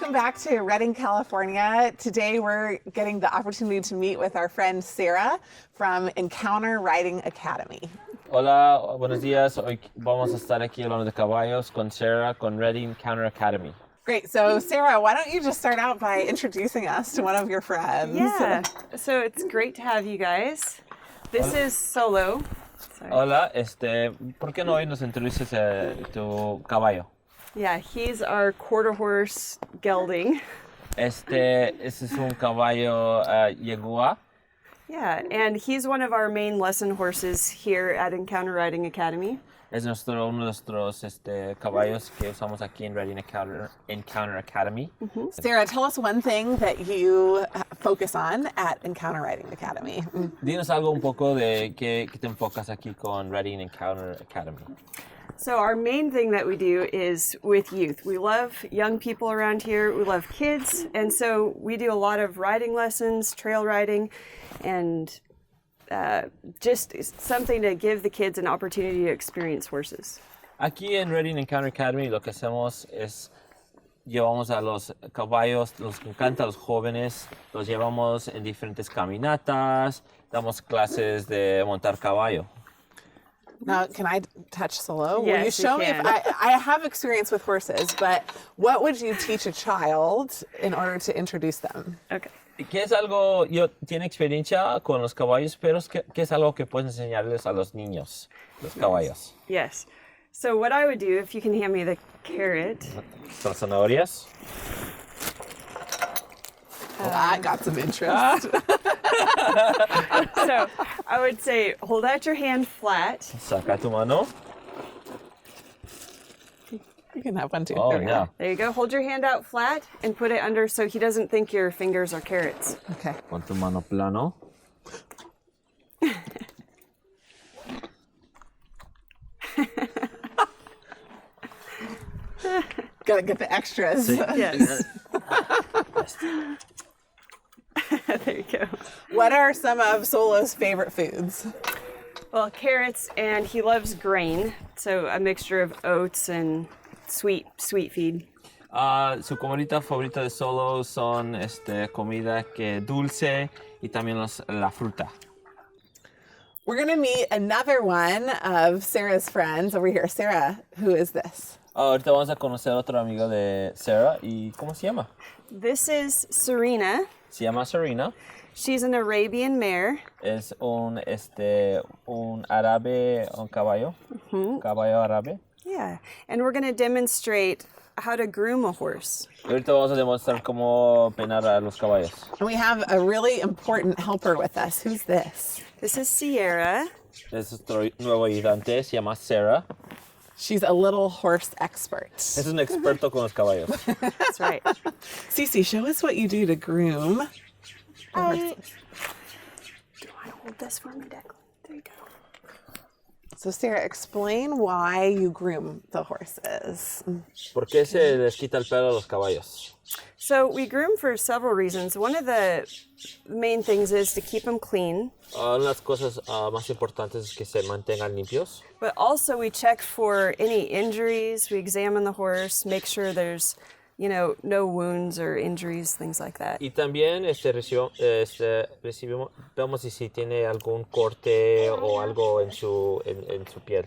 welcome back to Redding, California. Today we're getting the opportunity to meet with our friend Sarah from Encounter Riding Academy. Hola, buenos días. Hoy vamos a estar aquí hablando de caballos con Sarah con Redding Encounter Academy. Great. So Sarah, why don't you just start out by introducing us to one of your friends? Yeah. So it's great to have you guys. This is Solo. Sorry. Hola, ¿por qué no hoy nos introduces tu caballo? Yeah, he's our quarter horse gelding. Este es un caballo yegua. Yeah, and he's one of our main lesson horses here at Encounter Riding Academy. Es uno de nuestros caballos que usamos aquí en Redding Encounter Academy. Mm-hmm. Sarah, tell us one thing that you focus on at Encounter Riding Academy. Dinos algo un poco de qué te enfocas aquí con Redding Encounter Academy. So our main thing that we do is with youth. We love young people around here. We love kids. And so we do a lot of riding lessons, trail riding, and just something to give the kids an opportunity to experience horses. Aquí en Redding Encounter Academy lo que hacemos es llevamos a los caballos, los que encantan a los jóvenes, los llevamos en diferentes caminatas, damos clases de montar caballo. Now, can I touch Solo? Yes, Will you show me? can. I have experience with horses, but what would you teach a child in order to introduce them? Okay. ¿Qué es algo, tiene experiencia con los caballos, pero qué es algo que puedes enseñarles a los niños, los caballos? Yes. So what I would do, if you can hand me the carrot. Las zanahorias. I got some interest. So I would say, hold out your hand flat. Saca tu mano. You can have one too. Oh, There we go. yeah. There you go. Hold your hand out flat and put it under so he doesn't think your fingers are carrots. Okay. Pon tu mano plano. Gotta get the extras. Yes. There you go. What are some of Solo's favorite foods? Well, carrots, and he loves grain, so a mixture of oats and sweet feed. Su comida favorita de Solo son comida que dulce y también la fruta. We're gonna meet another one of Sarah's friends over here. Sarah, who is this? Ahorita vamos a conocer a otro amigo de Sarah y ¿cómo se llama? This is Serena. Se llama Serena. She's an Arabian mare. Es un árabe, un caballo. Caballo árabe. Yeah, and we're going to demonstrate how to groom a horse. Y ahorita vamos a demostrar cómo peinar a los caballos. And we have a really important helper with us. Who's this? This is Sierra. Es nuestro nuevo ayudante, se llama Sarah. She's a little horse expert. Es un experto con los caballos. That's right. Cece, show us what you do to groom. Do you want to hold this for me, Declan? There you go. So Sarah, explain why you groom the horses. ¿Por qué se les quita el pelo a los caballos? So we groom for several reasons. One of the main things is to keep them clean, Una de las cosas más importantes es que se mantengan limpios. but also we check for any injuries. We examine the horse, make sure there's, no wounds or injuries, things like that. Y también vemos si tiene algún corte o algo en su piel.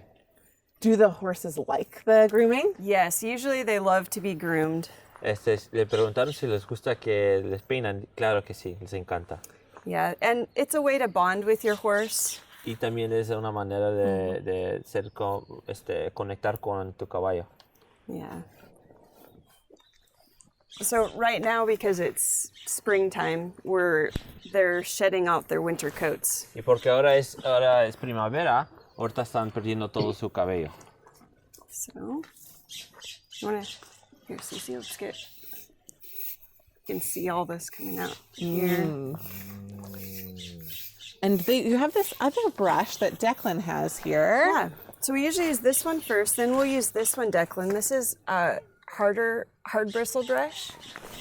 Do the horses like the grooming? Yes, usually they love to be groomed. Le preguntaron si les gusta que les peinan. Claro que sí, les encanta. Yeah, and it's a way to bond with your horse. Y también es una manera de conectar con tu caballo. Yeah. So right now, because it's springtime, they're shedding out their winter coats. Y porque ahora es primavera, ahorita están perdiendo todo su cabello. So, here, Cece, let's get. You can see all this coming out here. And you have this other brush that Declan has here. Yeah. So we usually use this one first, then we'll use this one, Declan. This is a hard bristle brush.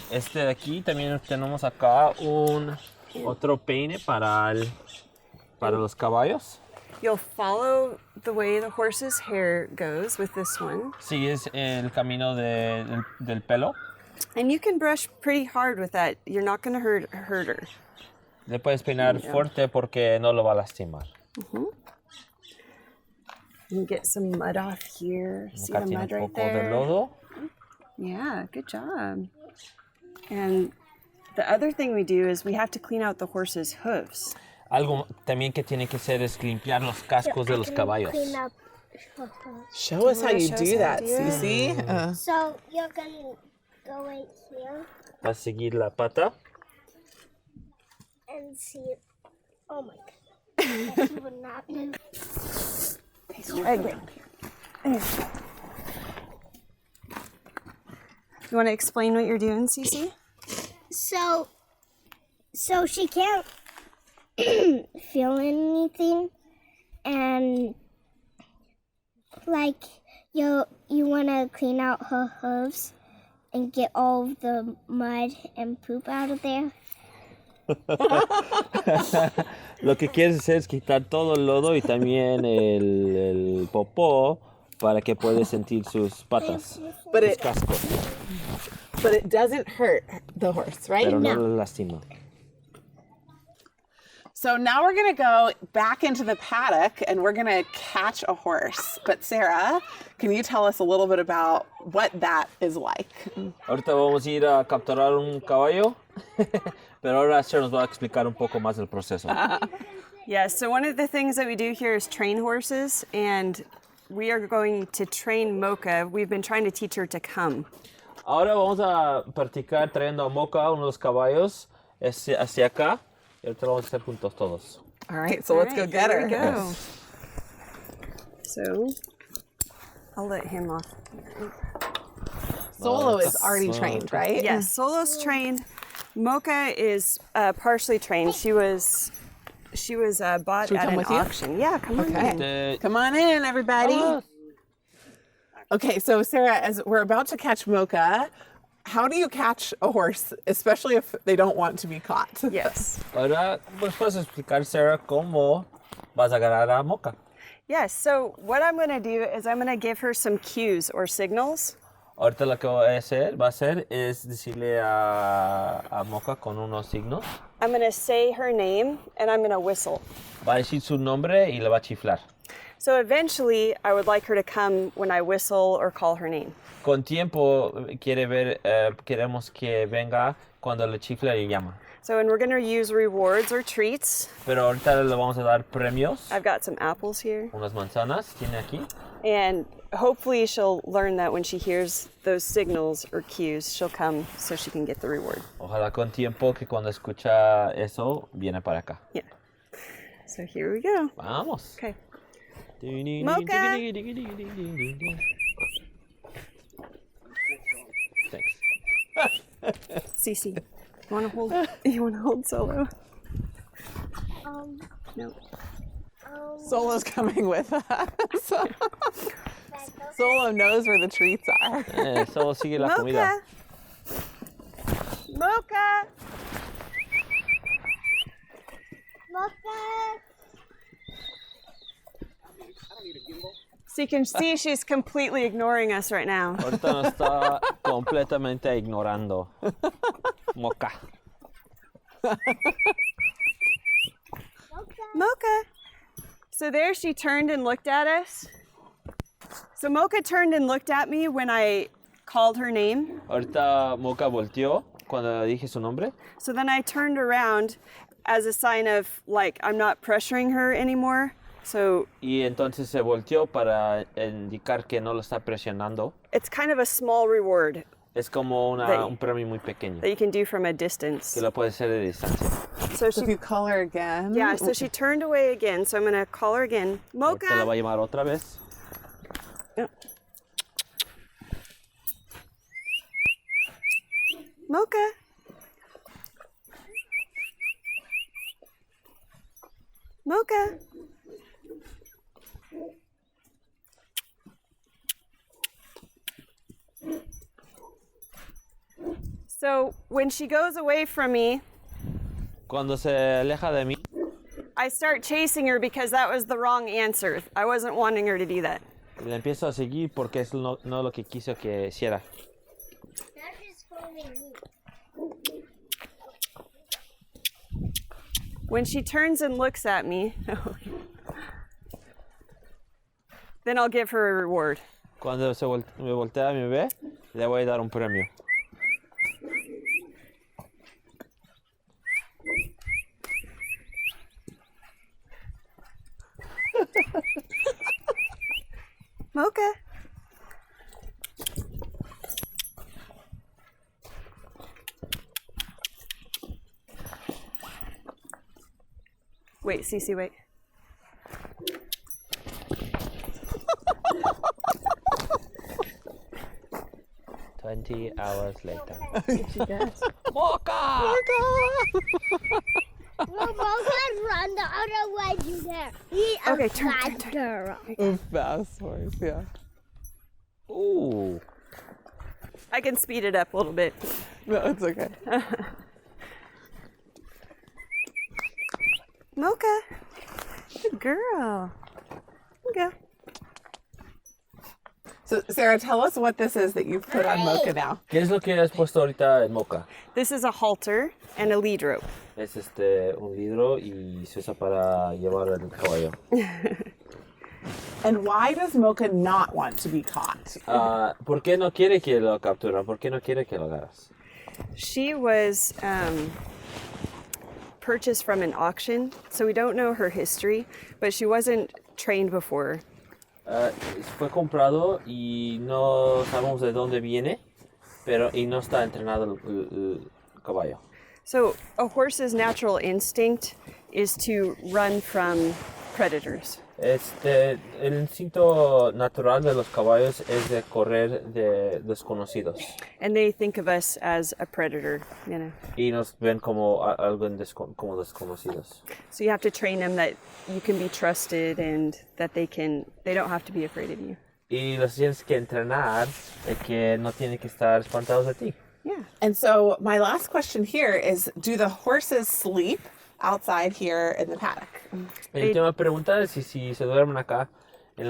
De aquí también tenemos acá otro peine para los caballos. You'll follow the way the horse's hair goes with this one. Sigues el camino del pelo. And you can brush pretty hard with that. You're not going to hurt her. Le puedes peinar fuerte porque no lo va a lastimar. You can get some mud off here. See Acá the tiene mud un right poco de there? lodo. Yeah, good job. And the other thing we do is we have to clean out the horse's hooves. Algo también que tiene que hacer es limpiar los cascos de los caballos. Show us how you show us do how that, to do it? Cece. So you're gonna go right here Vas a seguir la pata. and see. Oh my god. That you would not do. You want to explain what you're doing, Cece? So she can't feel anything, and like you want to clean out her hooves and get all of the mud and poop out of there. Lo que quieres hacer es quitar todo el lodo y también el popó para que puedas sentir sus patas, But sus it cascos, but it doesn't hurt the horse, right? pero no lo lastima. So now we're gonna go back into the paddock and we're gonna catch a horse. But Sarah, can you tell us a little bit about what that is like? Ahorita vamos a ir a capturar un caballo, pero ahora Sarah nos va a explicar un poco más del proceso. Yeah, so one of the things that we do here is train horses, and we are going to train Mocha. We've been trying to teach her to come. Ahora vamos a practicar trayendo a Mocha, uno de los caballos, hacia acá. Y ahorita lo vamos a hacer juntos todos. All right, so let's go Alright, get here her. we go. So I'll let him off. Solo is already trained, right? Yes, Solo's trained. Mocha is partially trained. She was bought Should we at come an with you? auction. Yeah, come on. Okay. Come on in, everybody. Okay, so Sarah, as we're about to catch Mocha, how do you catch a horse, especially if they don't want to be caught? Yes. Ahora, pues puedes explicar, Sarah, cómo vas a agarrar a Mocha. Yes, so what I'm going to do is I'm going to give her some cues or signals. Ahorita lo que va a hacer es decirle a Mocha con unos signos. I'm going to say her name and I'm going to whistle. Va a decir su nombre y le va a chiflar. So eventually I would like her to come when I whistle or call her name. Con tiempo queremos que venga cuando le chifla y llama. So and we're going to use rewards or treats. Pero ahorita le vamos a dar premios, I've got some apples here. unas manzanas, tiene aquí. And hopefully she'll learn that when she hears those signals or cues, she'll come so she can get the reward. Ojalá con tiempo que cuando escucha eso, viene para acá. Yeah. So here we go. Vamos. Okay. Mocha. Thanks. Cece, you want to hold? You want to hold Solo? No. Solo's coming with us. Solo knows where the treats are. Solo sigue la comida. Mocha. So you can see she's completely ignoring us right now. Ahorita nos está completamente ignorando. Mocha. Mocha. So there she turned and looked at us. So Mocha turned and looked at me when I called her name. Ahorita Mocha volteó cuando dije su nombre. So then I turned around as a sign of like I'm not pressuring her anymore. So Y entonces se volteó para indicar que no lo está presionando. it's kind of a small reward Es como un premio muy pequeño that you can do from a distance. que lo puede hacer de distancia. So So if she, you call her again. yeah, so she turned away again. So I'm gonna call her again. Ahorita la va Mocha. a llamar otra vez. Mocha. Mocha. So when she goes away from me, Cuando se aleja de mí, I start chasing her because that was the wrong answer. I wasn't wanting her to do that. le empiezo a seguir porque es no lo que quiso que hiciera. That is going When she turns and looks at me, then I'll give her a reward. Cuando me voltea mi bebé, le voy a dar un premio. Mocha. Wait, Cece, wait. Hours later. Mocha! Well, Mocha's run the other way to there. He's a Okay, turn, fast turn. girl. A fast horse, yeah. Ooh. I can speed it up a little bit. No, it's okay. Mocha. Good girl. Go. So, Sarah, tell us what this is that you've put on Mocha now. ¿Qué es lo que has puesto ahorita en Mocha? This is a halter and a lead rope. Es un vidrio y se usa para llevar el caballo. And why does Mocha not want to be caught? ¿Por qué no quiere que lo capturan? ¿Por qué no quiere que lo agarras? She was purchased from an auction, so we don't know her history, but she wasn't trained before. Fue comprado y no sabemos de dónde viene, y no está entrenado el caballo. So a horse's natural instinct is to run from predators. El instinto natural de los caballos es de correr de desconocidos. And they think of us as a predator, you know. Y nos ven como algo como desconocidos. So you have to train them that you can be trusted and that they don't have to be afraid of you. Y los tienes que entrenar de que no tienen que estar espantados de ti. Yeah. And so, my last question here is, do the horses sleep outside here in the paddock? Mi última pregunta es si se duermen acá en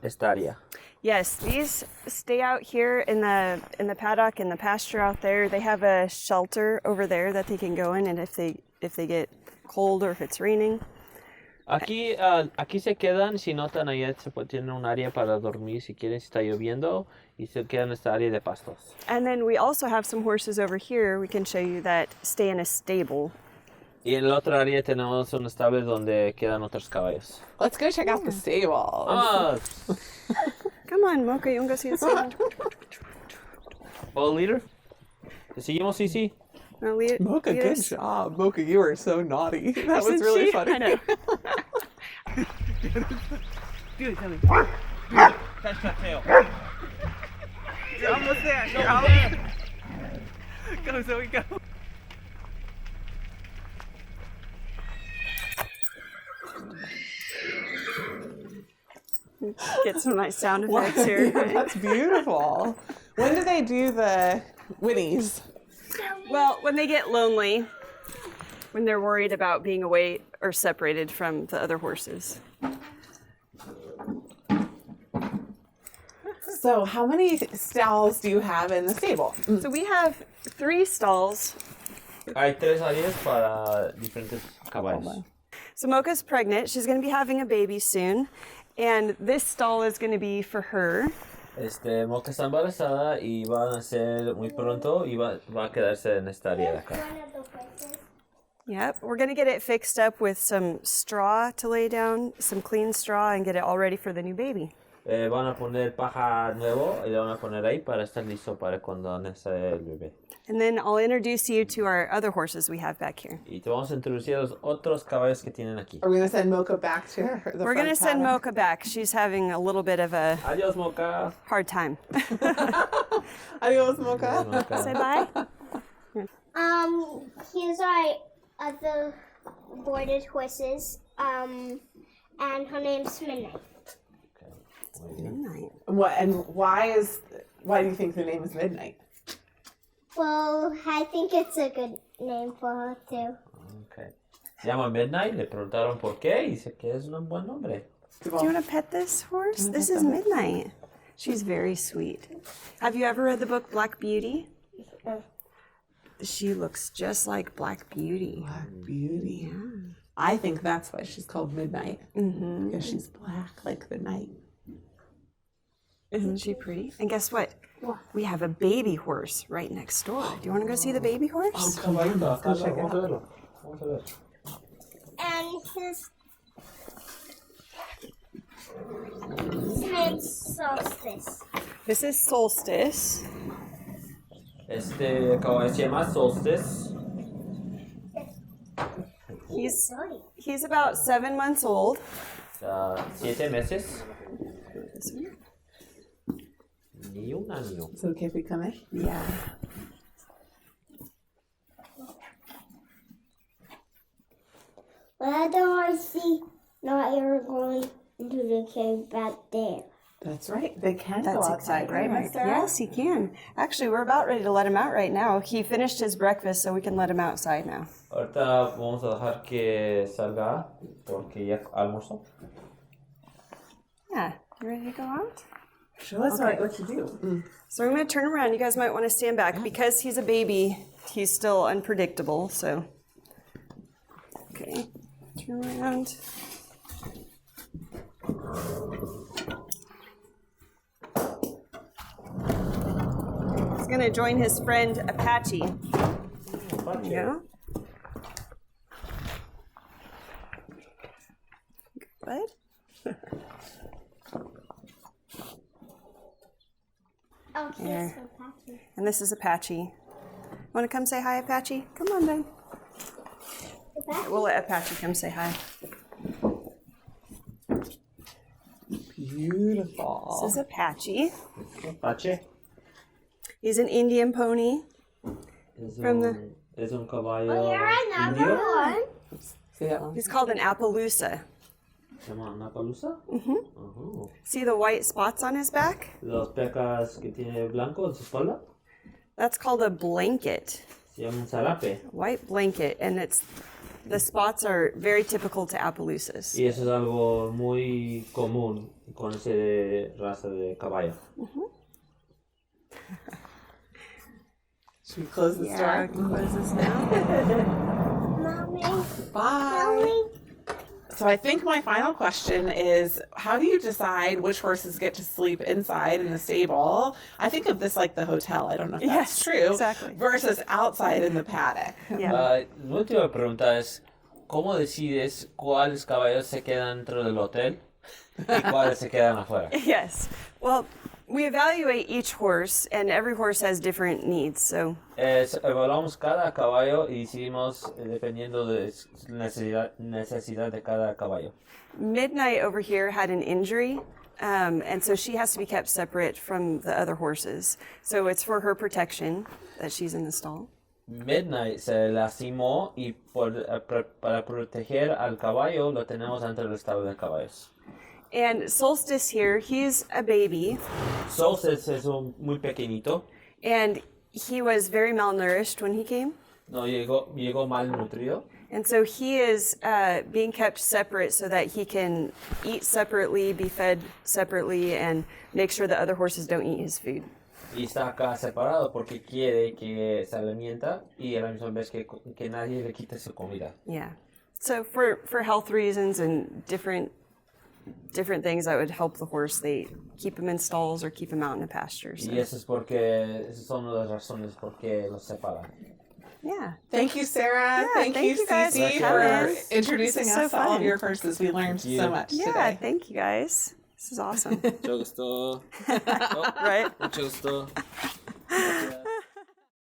esta área. Yes, these stay out here in the paddock, in the pasture out there. They have a shelter over there that they can go in, and if they get cold or if it's raining. Aquí se quedan, si notan, allá tienen un área para dormir si quieren, si está lloviendo, y se quedan en esta área de pastos. And then we also have some horses over here we can show you that stay in a stable. Y en la otra área tenemos un establo donde quedan otros caballos. Let's go check out the stable. Come on, Mocha, you want to go see the stable? Well, leader, ¿te seguimos, Cici? No, lead, Mocha, lead good us. job. Mocha, you are so naughty. That was Isn't really she? funny. I know. Touch that tail. You're almost there. You're almost there. Go, Zoe, go. Get some nice sound effects here. That's beautiful. When do they do the whinnies? Well, when they get lonely, when they're worried about being away or separated from the other horses. So, how many stalls do you have in the stable? So we have 3 stalls. Hay 3 áreas para diferentes caballos. So Mocha's pregnant. She's going to be having a baby soon. And this stall is going to be for her. Mocha está embarazada y va a nacer muy pronto y va a quedarse en esta área de acá. Yep, we're going to get it fixed up with some straw to lay down, some clean straw, and get it all ready for the new baby. Van a poner paja nuevo y le van a poner ahí para estar listo para cuando nace el bebé. And then I'll introduce you to our other horses we have back here. Y te vamos a introducir a los otros caballos que tienen aquí. Are we going to send Mocha back to her? We're going to send Mocha back. She's having a little bit of a Adiós, Mocha. hard time. Adios, Mocha. Adiós, Mocha. Say bye. Here's our other boarded horses. And her name's Midnight. Midnight. Why do you think the name is Midnight? Well, I think it's a good name for her too. Okay. Se llama Midnight, le preguntaron por qué y dice que es un buen nombre. Do you want to pet this horse? This is Midnight. She's very sweet. Have you ever read the book Black Beauty? She looks just like Black Beauty. Black Beauty. Yeah. I think that's why she's called Midnight. Because she's black like the night. Isn't she pretty? And guess what? We have a baby horse right next door. Do you want to go see the baby horse? Vamos a verlo. And his name's Solstice. This is Solstice. Este caballo se llama Solstice. He's about 7 months old. 7 meses. Ni un año. Is it okay if we come in? Yeah. Why don't I see not you're going into the cave back there? That's right. They can That's go outside, exactly right, right. Miss Sarah? Yes, he can. Actually, we're about ready to let him out right now. He finished his breakfast, so we can let him outside now. Ahorita vamos a dejar que salga porque ya almorzó. Yeah. You ready to go out? Show us what you do. So I'm going to turn around. You guys might want to stand back. Because he's a baby, he's still unpredictable, so. Okay. Turn around. He's going to join his friend Apache. There you go. Good. Oh, There. here's Apache. And this is Apache. Want to come say hi, Apache? Come on, then. We'll let Apache come say hi. Beautiful. This is Apache. Apache. He's an Indian pony. From the- Es un caballo You're another indio. one. Say that one. He's called an Appaloosa. Se llama una palusa. Ajá. See the white spots on his back? Los pecas que tiene blanco en su espalda. That's called a blanket, Se llama un zarape. white blanket, and the spots are very typical to Appaloosas. Y eso es algo muy común con ese raza de caballo. Should we close the Yeah, store? close this now. Mommy, Bye. Mommy. So I think my final question is, how do you decide which horses get to sleep inside in the stable? I think of this like the hotel. I don't know if that's Yes, true. exactly. Versus outside in the paddock. Yeah. La última pregunta es, ¿cómo decides cuáles caballos se quedan dentro del hotel y cuáles se quedan afuera? Yes. Well, we evaluate each horse, and every horse has different needs. So Evaluamos cada caballo y decidimos dependiendo de necesidad de cada caballo. Midnight over here had an injury, and so she has to be kept separate from the other horses. So it's for her protection that she's in the stall. Midnight se lastimó y para proteger al caballo lo tenemos dentro del establo de caballos. And Solstice here, he's a baby, Solstice es muy pequeñito, and he was very malnourished when he came. no llegó malnutrido. And so he is being kept separate so that he can eat separately, be fed separately, and make sure the other horses don't eat his food. Y está acá separado porque quiere que se alimenta y a la misma vez que nadie le quite su comida. Yeah. So for health reasons and different things that would help the horse, they keep him in stalls or keep him out in a pasture. So, Y esas son las razones por qué los separan. yeah. Thank you, Sarah. Yeah, thank you, guys for Cece, coming. for introducing This is us so to all of fun. your horses. We learned you. so much Yeah, today. thank you guys. This is awesome. Mucho gusto. Right? Mucho gusto.